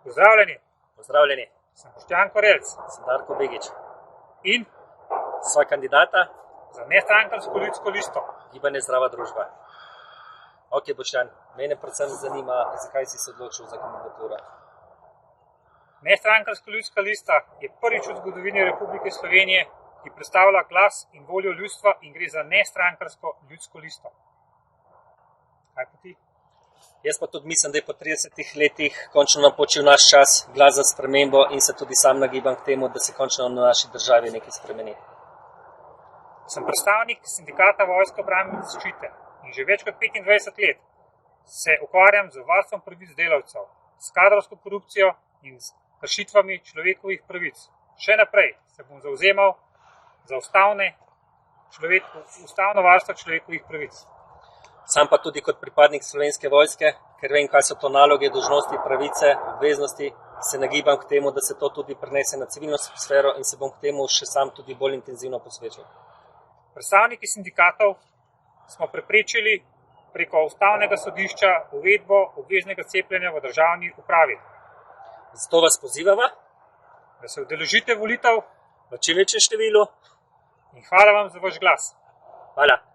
Pozdravljeni, Pozdravljeni, sem Boštjan Korelc sem Darko Begić. in Sva kandidata za nestrankarsko ljudsko listo. Gibanje Zdrava družba. Ok, Boštjan, mene predvsem zanima, zakaj si se odločil za kandidaturo. Nestrankarska ljudska lista je prvič v zgodovini Republike Slovenije, ki predstavlja glas in voljo ljudstva in gre za nestrankarsko ljudsko listo. Kaj pa ti? Jaz pa tudi mislim, da je po 30 letih končno napočil naš čas, glas za spremembo in se tudi sam nagibam k temu, da se končno na naši državi nekaj spremeni. Sem predstavnik sindikata Vojske obrambne zaščite in že več kot 25 let se ukvarjam z varstvom pravic delavcev, s kadrovsko korupcijo in s kršitvami človekovih pravic. Še naprej se bom zavzemal za ustavno varstvo človekovih pravic. Sam pa tudi kot pripadnik Slovenske vojske, ker vem, kaj so to naloge, dolžnosti, pravice, obveznosti, se nagibam k temu, da se to tudi prenese na civilno sfero in se bom k temu še sam tudi bolj intenzivno posvečal. Predstavniki sindikatov smo preprečili preko ustavnega sodišča uvedbo obveznega cepljenja v državni upravi. Zato vas pozivava, Da se udeležite volitev v čim večjem številu. in hvala vam za vaš glas. Hvala.